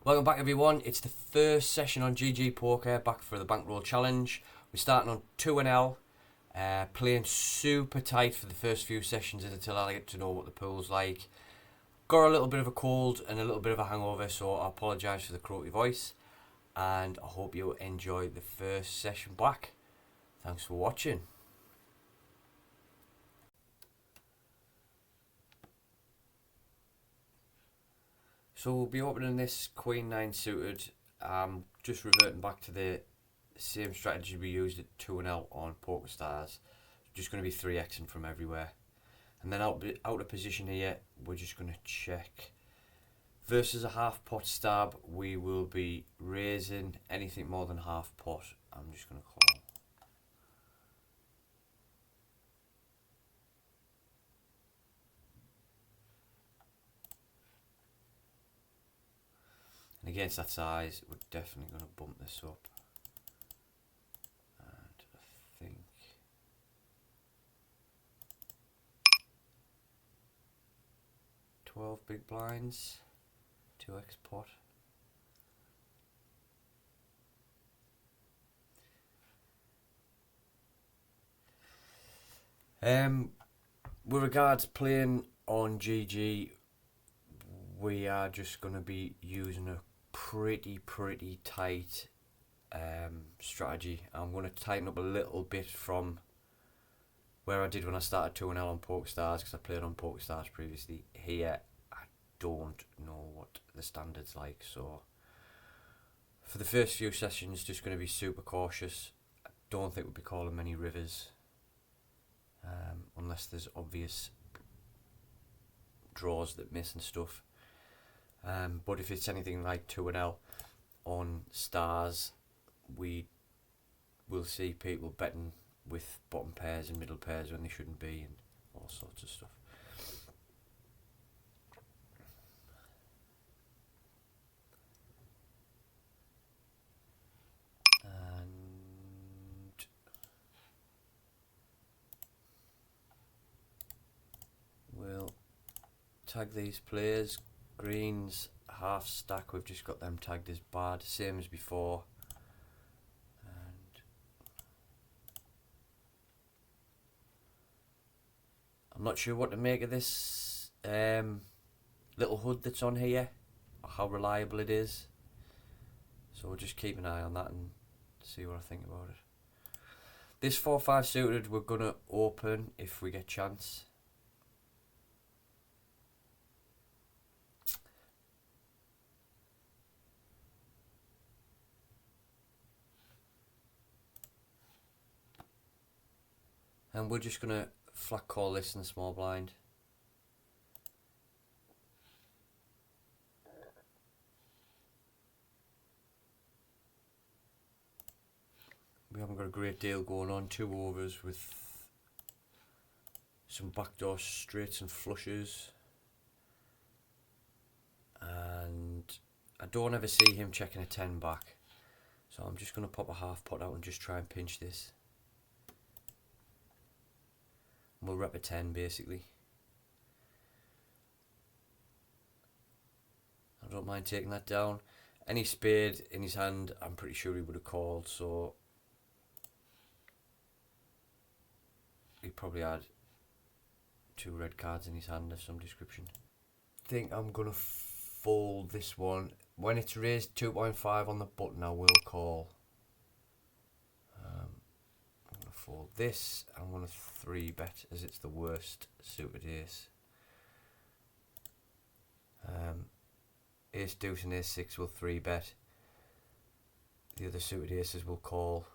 Welcome back everyone, it's the first session on GG Poker, back for the Bankroll Challenge. We're starting on 2-L, playing super tight for the first few sessions until I get to know what the pool's like. Got a little bit of a cold and a little bit of a hangover, so I apologise for the croaky voice. And I hope you enjoy the first session back. Thanks for watching. So we'll be opening this Queen 9 suited, just reverting back to the same strategy we used at 2-L on PokerStars. Just going to be 3xing from everywhere. And then out of position here, we're just going to check. Versus a half pot stab, we will be raising anything more than half pot. I'm just going to call. And against that size, we're definitely going to bump this up. And I think 12 big blinds, 2x pot. With regards playing on GG, we are just going to be using a pretty tight strategy. I'm going to tighten up a little bit from where I did when I started 2-L on PokerStars, because I played on PokerStars previously. Here I don't know what the standard's like, so for the first few sessions just going to be super cautious. I don't think we'll be calling many rivers unless there's obvious draws that miss and stuff. But if it's anything like 2-L on stars, we will see people betting with bottom pairs and middle pairs when they shouldn't be, and all sorts of stuff. And we'll tag these players. Greens half stack, we've just got them tagged as bad, same as before. And I'm not sure what to make of this little HUD that's on here, or how reliable it is, so we'll just keep an eye on that and see what I think about it. This 4-5 suited we're going to open if we get chance. And we're just going to flat call this in the small blind. We haven't got a great deal going on. 2 overs with some backdoor straights and flushes. And I don't ever see him checking a 10 back. So I'm just going to pop a half pot out and just try and pinch this. We'll rep a 10 basically. I don't mind taking that down. Any spade in his hand, I'm pretty sure he would have called, so he probably had 2 red cards in his hand of some description. I think I'm going to fold this one. When it's raised 2.5 on the button, I will call. I'm going to fold this. I'm going to 3-bet as it's the worst suited ace. Ace deuce and ace 6 will 3-bet. The other suited aces will call.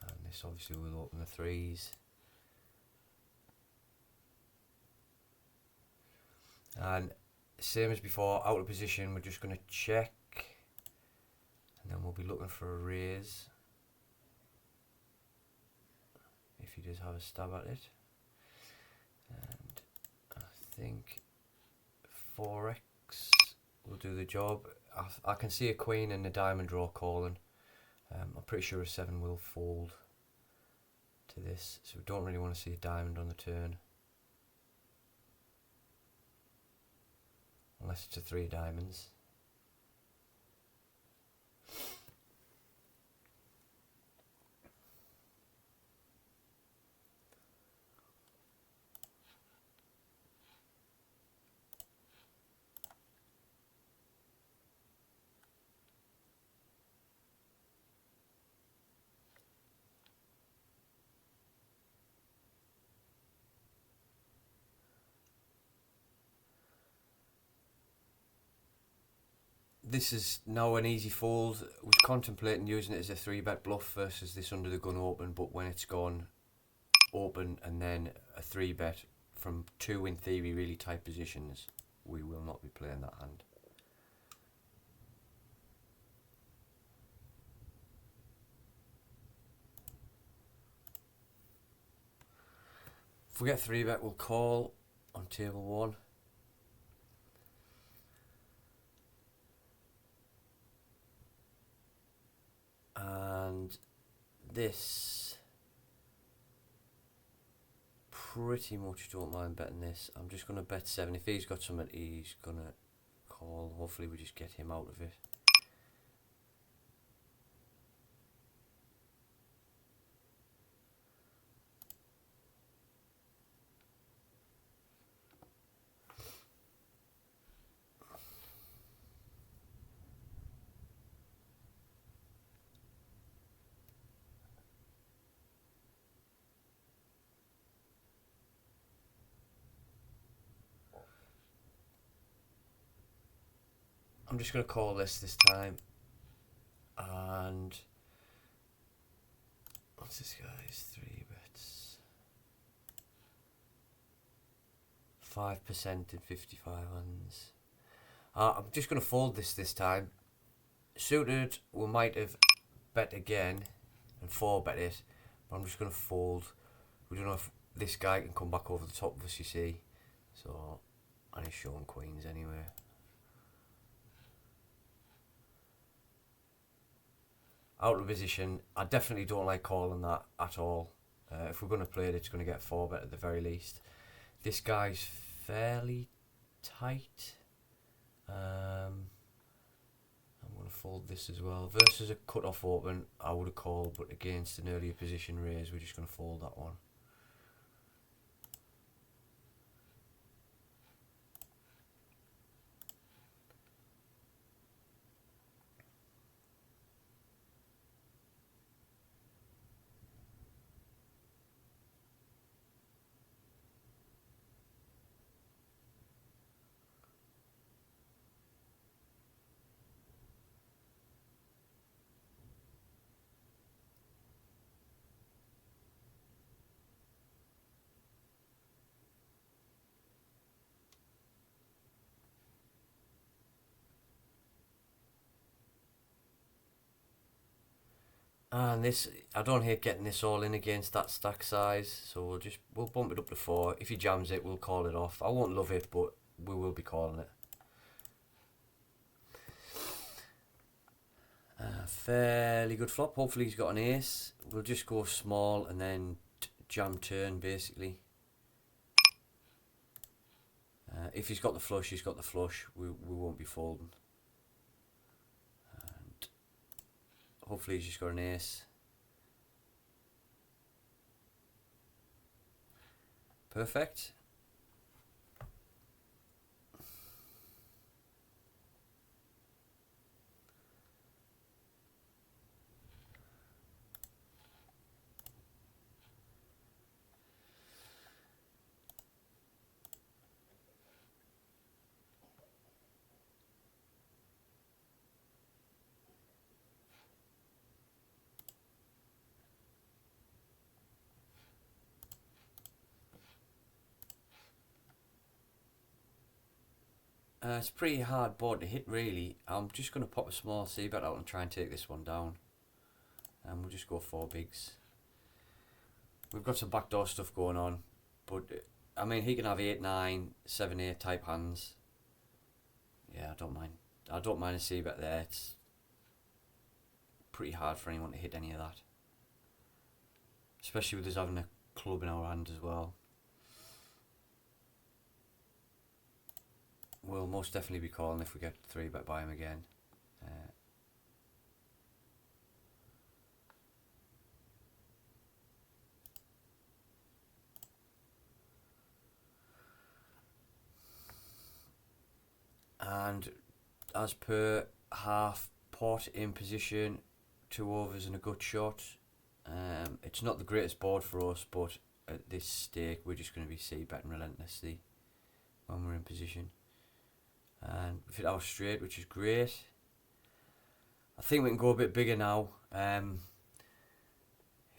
And this obviously will open the 3s. And same as before, out of position, we're just going to check. And then we'll be looking for a raise. If he does have a stab at it. And I think 4x will do the job. I can see a queen and a diamond draw calling. I'm pretty sure a 7 will fold to this, so we don't really want to see a diamond on the turn. Unless it's a 3 diamonds. this is now an easy fold. I was contemplating using it as a 3-bet bluff versus this under the gun open, but when it's gone open and then a 3-bet from 2, in theory, really tight positions, we will not be playing that hand. If we get 3-bet, we'll call on table 1. And this, pretty much don't mind betting this. I'm just going to bet 7. If he's got something, he's going to call. Hopefully we just get him out of it. I'm just going to call this time. And what's this guy's 3 bets? 5% in 55 hands. I'm just going to fold this time. Suited, we might have bet again and 4-bet it, but I'm just going to fold. We don't know if this guy can come back over the top of us, you see. So, and he's showing queens anyway. Out of position. I definitely don't like calling that at all. If we're going to play it, it's going to get 4-bet at the very least. This guy's fairly tight. I'm going to fold this as well. Versus a cut-off open, I would have called, but against an earlier position raise, we're just going to fold that one. And this, I don't hate getting this all in against that stack size, so we'll bump it up to 4. If he jams it, we'll call it off. I won't love it, but we will be calling it. Fairly good flop. Hopefully he's got an ace. We'll just go small and then jam turn, basically. If he's got the flush, he's got the flush. We won't be folding. And hopefully he's just got an ace. Perfect. It's a pretty hard board to hit, really. I'm just going to pop a small c-bet out and try and take this one down. And we'll just go 4 bigs. We've got some backdoor stuff going on, but I mean, he can have 8, 9, 7, 8 type hands. Yeah, I don't mind. I don't mind a c-bet there. It's pretty hard for anyone to hit any of that, especially with us having a club in our hand as well. We'll most definitely be calling if we get 3-bet by him again. And as per, half pot in position, 2 overs and a good shot. It's not the greatest board for us, but at this stake we're just going to be c-betting relentlessly when we're in position. And we've hit our straight, which is great. I think we can go a bit bigger now. If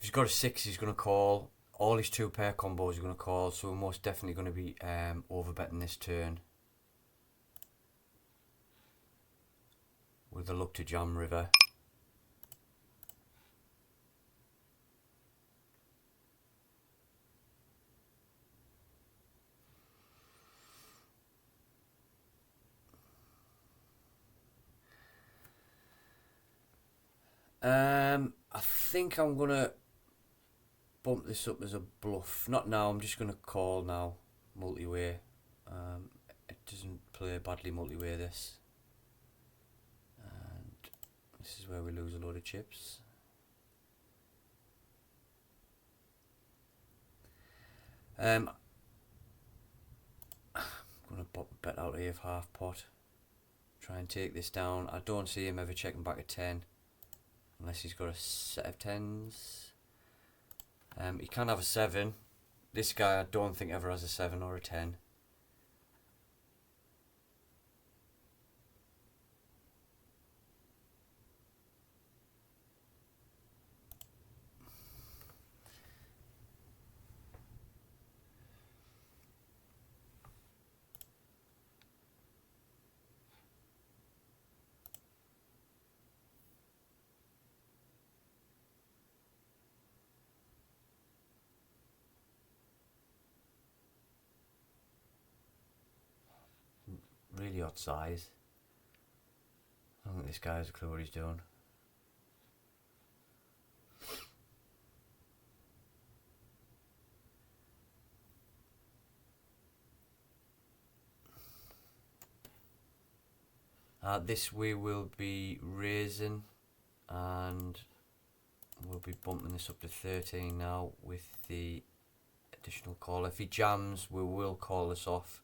he's got a 6, he's going to call. All his 2-pair combos are going to call, so we're most definitely going to be overbetting this turn. With a luck to jam river. I think I'm going to bump this up as a bluff. Not now, I'm just going to call now. Multi-way. It doesn't play badly multi-way, this. And this is where we lose a load of chips. I'm going to bet out here of half pot. Try and take this down. I don't see him ever checking back a 10. Unless he's got a set of 10s. He can have a 7. This guy I don't think ever has a 7 or a 10. Really odd size. I don't think this guy has a clue what he's doing. This we will be raising, and we'll be bumping this up to 13 now with the additional call. If he jams, we will call this off.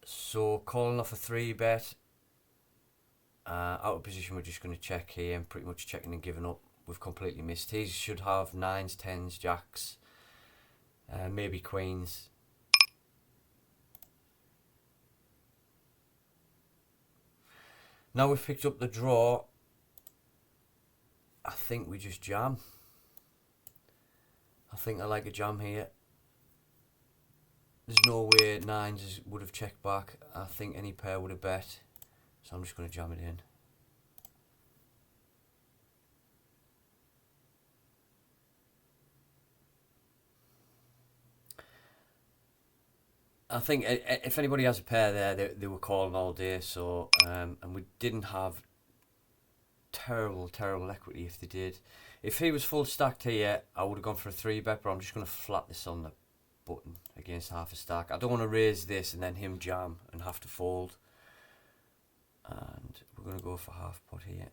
So calling off a 3-bet. Out of position, we're just going to check here and pretty much checking and giving up. We've completely missed. He should have 9s, 10s, jacks, maybe queens. Now we've picked up the draw. I think we just jam. I think I like a jam here. There's no way 9s would have checked back. I think any pair would have bet. So I'm just going to jam it in. I think if anybody has a pair there, they were calling all day. So and we didn't have terrible equity if they did. If he was full stacked here, I would have gone for a 3-bet, but I'm just going to flat this on the button against half a stack. I don't want to raise this and then him jam and have to fold. And we're going to go for half pot here.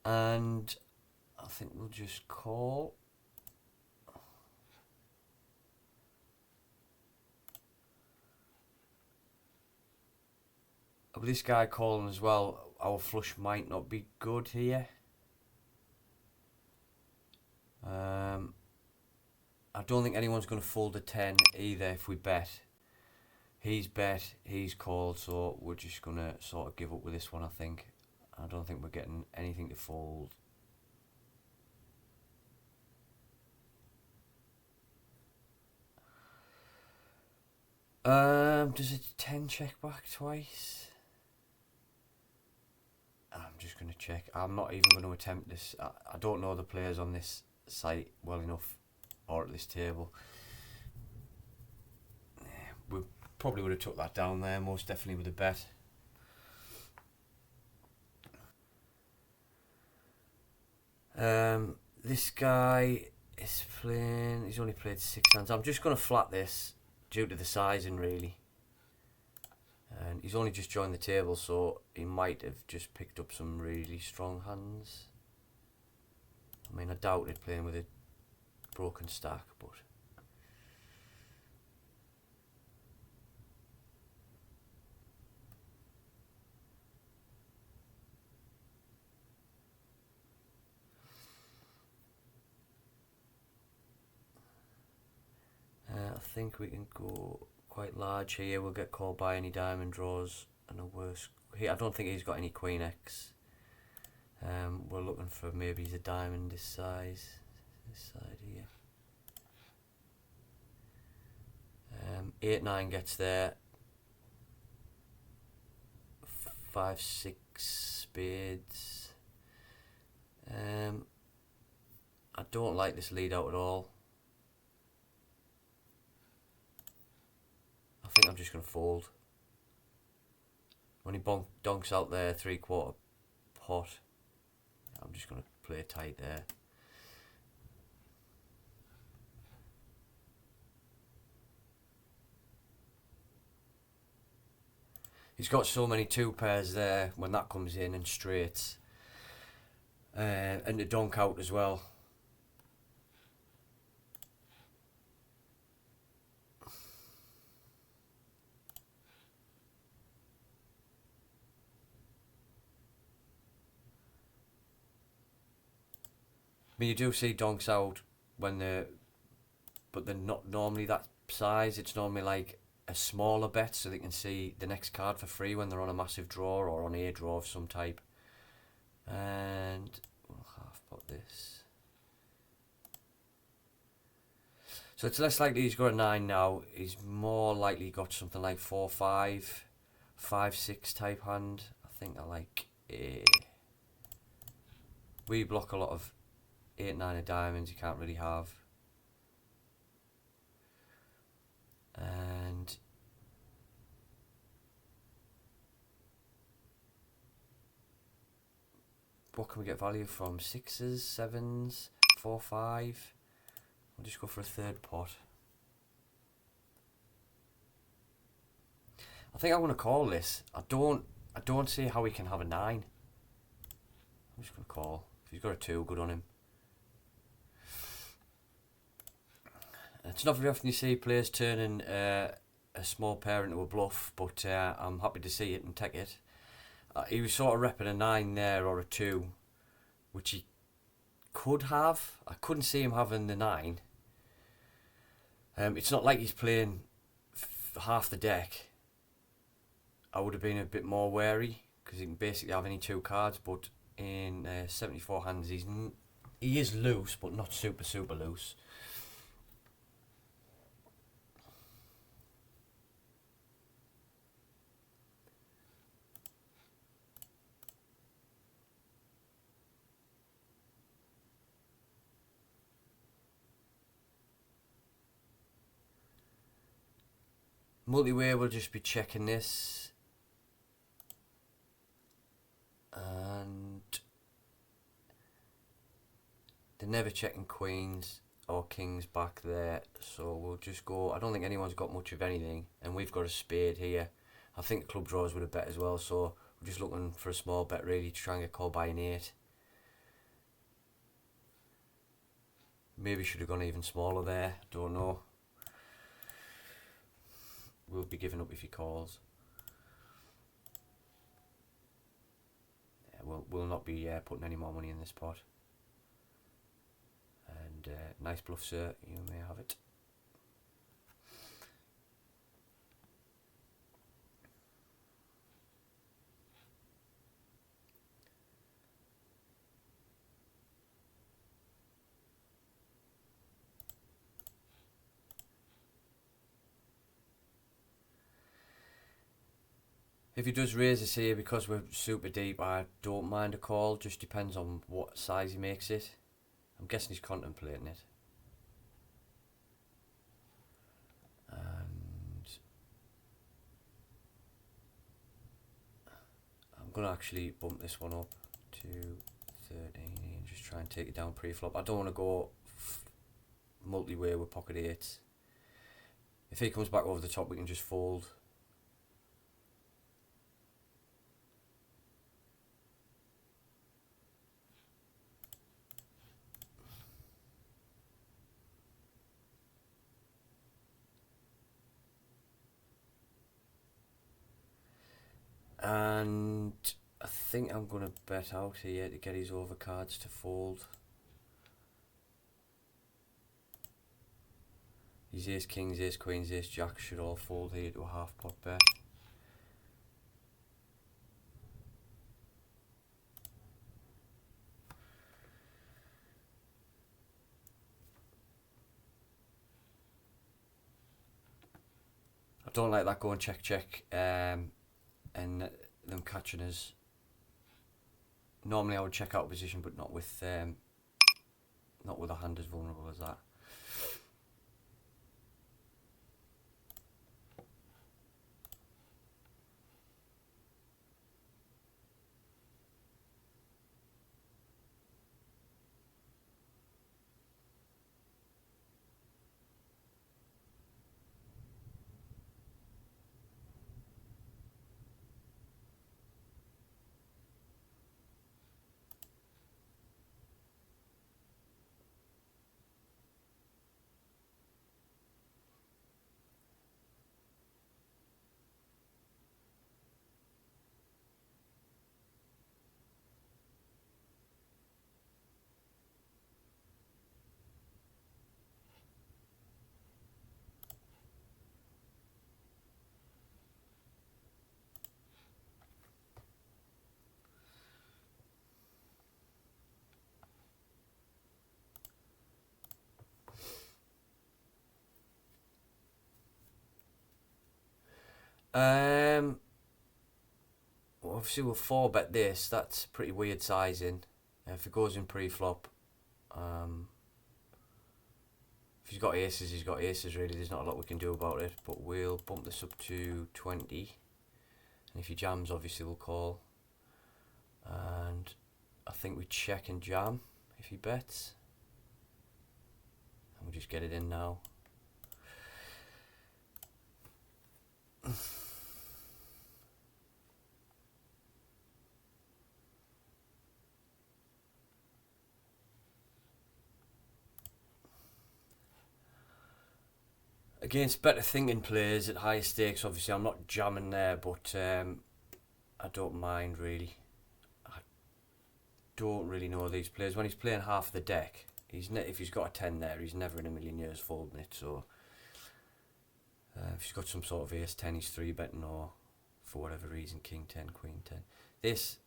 And I think we'll just call. With this guy calling as well, our flush might not be good here. I don't think anyone's going to fold a 10 either if we bet. He's bet, he's called, so we're just going to sort of give up with this one, I think. I don't think we're getting anything to fold. Does a 10 check back twice? I'm just going to check. I'm not even going to attempt this. I don't know the players on this site well enough, or at this table. We probably would have took that down there, most definitely with a bet. This guy is playing, he's only played 6 hands. I'm just going to flat this due to the sizing, really. And he's only just joined the table, so he might have just picked up some really strong hands. I mean, I doubt it playing with a broken stack, but... think we can go quite large here. We'll get called by any diamond draws and a worse. I don't think he's got any Queen X. We're looking for maybe he's a diamond this size, this side here. 8-9 gets there. 5-6 spades. I don't like this lead out at all. I think I'm just going to fold. When he donks out there 3/4 pot, I'm just going to play tight there. He's got so many 2 pairs there when that comes in and straights. And the donk out as well. I mean, you do see donks out when but they're not normally that size. It's normally like a smaller bet so they can see the next card for free when they're on a massive draw or on a draw of some type. And we'll half pot this. So it's less likely he's got a 9 now. He's more likely got something like 4-5, 5-6 type hand. I think I like a. We block a lot of 8-9 of diamonds you can't really have. And what can we get value from? 6s, 7s, 4-5. I'll just go for a 3rd pot. I think I want to call this. I don't see how he can have a 9. I'm just going to call. If he's got a 2, good on him. It's not very often you see players turning a small pair into a bluff, but I'm happy to see it and take it. He was sort of repping a 9 there or a 2, which he could have. I couldn't see him having the 9. It's not like he's playing half the deck. I would have been a bit more wary because he can basically have any 2 cards, but in 74 hands he is loose, but not super loose. Multi-way will just be checking this, and they're never checking queens or kings back there, so we'll just go. I don't think anyone's got much of anything, and we've got a spade here. I think club draws would have bet as well, so we're just looking for a small bet really to try and get called by an 8. Maybe should have gone even smaller there, don't know. We'll be giving up if he calls. Yeah, we'll not be putting any more money in this pot. And nice bluff, sir. You may have it. If he does raise us here, because we're super deep, I don't mind a call. Just depends on what size he makes it. I'm guessing he's contemplating it. And I'm going to actually bump this one up to 13 and just try and take it down pre-flop. I don't want to go multi-way with pocket 8s. If he comes back over the top, we can just fold. And I think I'm going to bet out here to get his overcards to fold. His ace kings, ace queens, ace jacks should all fold here to a half pot bet. I don't like that going check and them catching us. Normally I would check out position, but not with a hand as vulnerable as that. Obviously we'll 4-bet this. That's pretty weird sizing. If it goes in pre-flop, if he's got aces, he's got aces. Really, there's not a lot we can do about it. But we'll bump this up to 20, and if he jams, obviously we'll call. And I think we check and jam if he bets, and we'll just get it in now. Against better thinking players at higher stakes, obviously I'm not jamming there, but I don't mind really. I don't really know these players. When he's playing half the deck, if he's got a 10 there, he's never in a million years folding it. So if he's got some sort of ace 10, he's 3-betting, or for whatever reason king 10, queen 10. This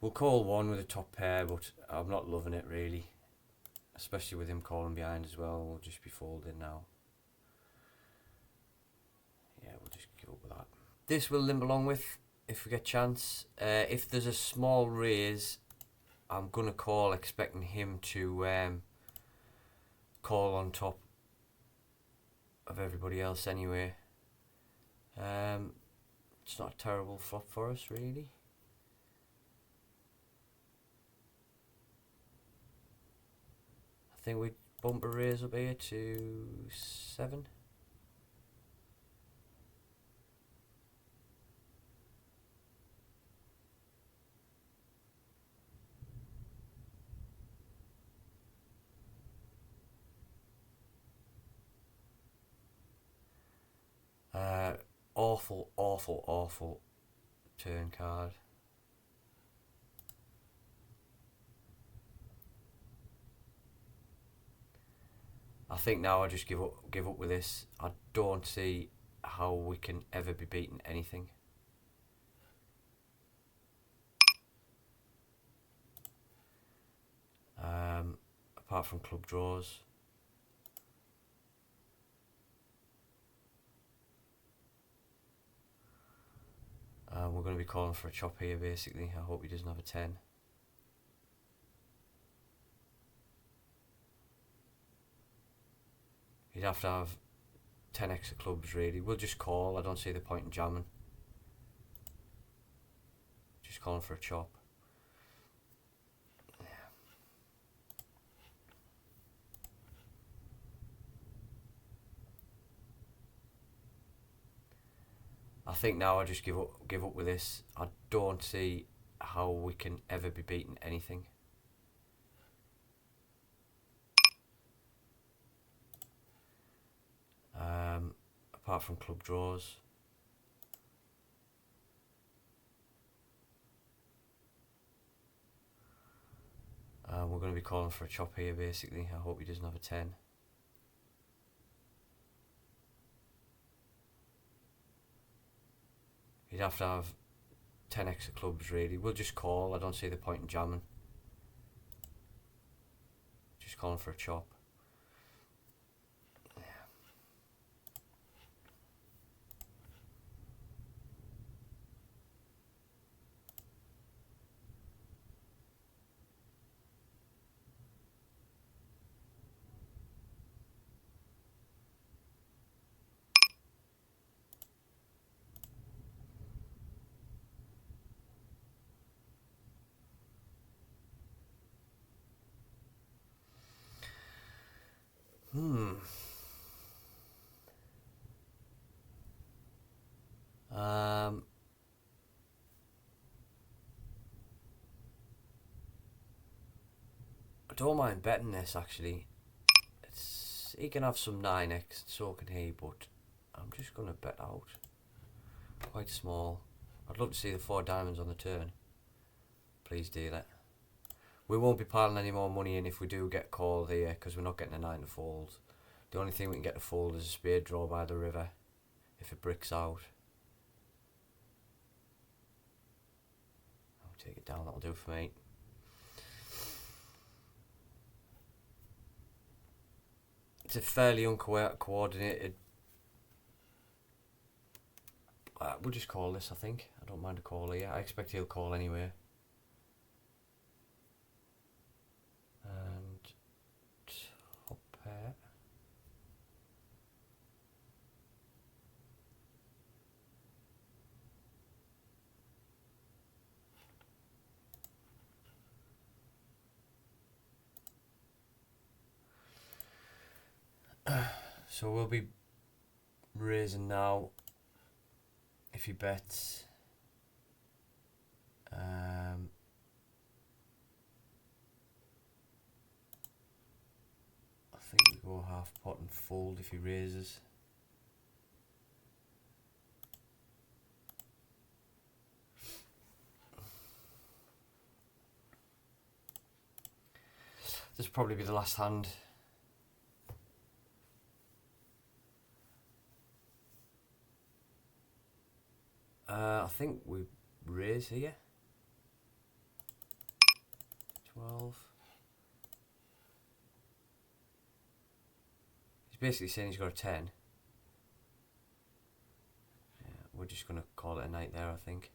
we'll call one with a top pair, but I'm not loving it really. Especially with him calling behind as well. We'll just be folding now. Yeah, we'll just give up with that. This we'll limp along with if we get chance. If there's a small raise, I'm going to call, expecting him to call on top of everybody else anyway. It's not a terrible flop for us really. I think we bump a raise up here to 7. Awful turn card. I think now I just give up with this. I don't see how we can ever be beating anything. Apart from club draws. We're going to be calling for a chop here basically. I hope he doesn't have a 10. He'd have to have 10x of clubs really. We'll just call. I don't see the point in jamming. Just calling for a chop. Yeah. I think now I just give up with this. I don't see how we can ever be beating anything. Apart from club draws. We're going to be calling for a chop here basically. I hope he doesn't have a 10. You'd have to have 10 extra clubs really. We'll just call. I don't see the point in jamming. Just calling for a chop. I don't mind betting this actually. He can have some 9x, so can he, but I'm just going to bet out. Quite small. I'd love to see the 4 diamonds on the turn. Please deal it. We won't be piling any more money in if we do get called here, because we're not getting a 9 to fold. The only thing we can get to fold is a spade draw by the river, if it bricks out. I'll take it down, that'll do for me. It's a fairly uncoordinated... we'll just call this, I think. I don't mind a call here. I expect he'll call anyway. And top pair. So we'll be raising now. If he bets, I think we go half pot and fold if he raises. This will probably be the last hand. I think we raise here. 12. He's basically saying he's got a 10. Yeah, we're just going to call it a night there, I think.